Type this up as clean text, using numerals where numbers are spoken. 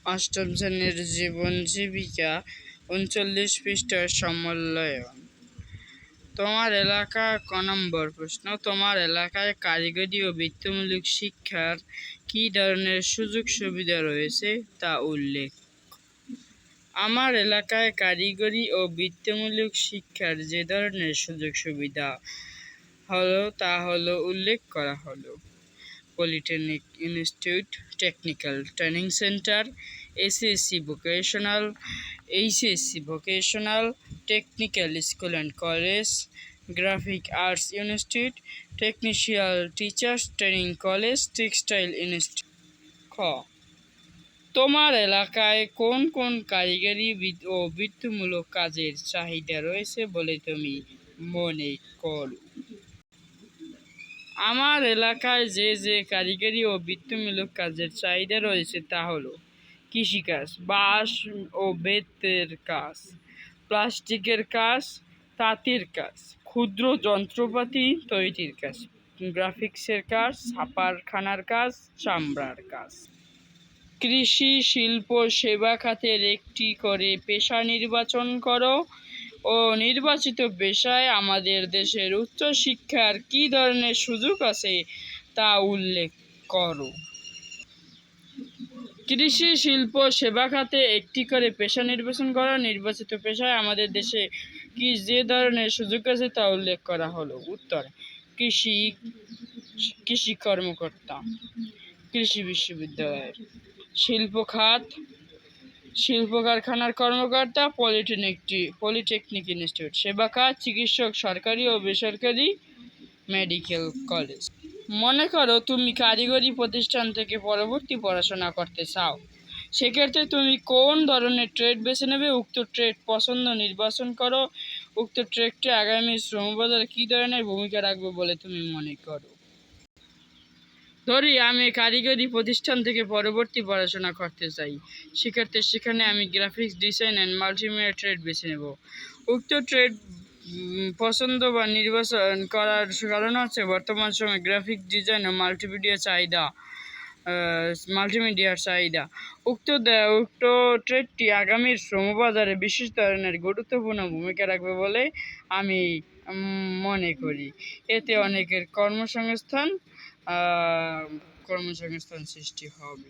অষ্টম শ্রেণীর জীবন জীবিকা ৩৯ পৃষ্ঠার সমন্বয়ন। তোমার এলাকা নম্বর প্রশ্ন, তোমার এলাকায় কারিগরি ও বৃত্তিমূলক শিক্ষার কি ধরনের সুযোগ সুবিধা রয়েছে তা উল্লেখ। আমার এলাকায় কারিগরি ও বৃত্তিমূলক শিক্ষার যে ধরনের সুযোগ সুবিধা তা উল্লেখ করা হলো: polytechnic institute, technical training centre, SSC vocational, HSC vocational, technical school and college, graphic arts institute, টেকনিশিয়াল teachers training college, textile institute. খ, তোমার এলাকায় কোন কোন কারিগরি ও বৃত্তিমূলক কাজের চাহিদা রয়েছে বলে তুমি মনে করো? আমার এলাকায় যে কারিগরি ও বৃত্তিমূলক কাজের চাহিদা রয়েছে তা হলো: কৃষিকাজ, বাঁশ ও বেতের কাজ, প্লাস্টিকের কাজ, তাঁতের কাজ, ক্ষুদ্র যন্ত্রপাতি তৈরির কাজ, গ্রাফিক্সের কাজ, ছাপাখানার কাজ, চামড়ার কাজ। কৃষি, শিল্প, সেবা খাতের একটি করে পেশা নির্বাচন করো ও নির্বাচিত পেশায় আমাদের দেশের উচ্চশিক্ষার কী ধরনের সুযোগ আছে তা উল্লেখ করো। কৃষি, শিল্প, সেবা খাতে একটি করে পেশা নির্বাচন করো, নির্বাচিত পেশায় আমাদের দেশে কি যে ধরনের সুযোগ আছে তা উল্লেখ করা হলো। উত্তর: কৃষি কর্মকর্তা, কৃষি বিশ্ববিদ্যালয়ের; শিল্প খাত, শিল্প কারখানার কর্মকর্তা, পলিটেকনিক ইনস্টিটিউট; সেবা খাত, চিকিৎসক, সরকারি ও বেসরকারি মেডিকেল কলেজ। মনে করো তুমি কারিগরি প্রতিষ্ঠান থেকে পরবর্তী পড়াশোনা করতে চাও, সেক্ষেত্রে তুমি কোন ধরনের ট্রেড বেছে নেবে? উক্ত ট্রেড পছন্দ নির্বাচন করো। উক্ত ট্রেডটি আগামী শ্রমবাজারে কী ধরনের ভূমিকা রাখবে বলে তুমি মনে করো? ধরি আমি কারিগরি প্রতিষ্ঠান থেকে পরবর্তী পড়াশোনা করতে চাই, সেক্ষেত্রে সেখানে আমি graphics design and multimedia trade বেছে নেব। উক্ত ট্রেড পছন্দ বা নির্বাচন করার কারণ হচ্ছে বর্তমান সময়ে গ্রাফিক ডিজাইন ও মাল্টিমিডিয়ার চাহিদা। উক্ত ট্রেডটি আগামীর শ্রমবাজারে বিশেষ ধরনের গুরুত্বপূর্ণ ভূমিকা রাখবে বলে আমি মনে করি। এতে অনেকের কর্মসংস্থান সৃষ্টি হবে।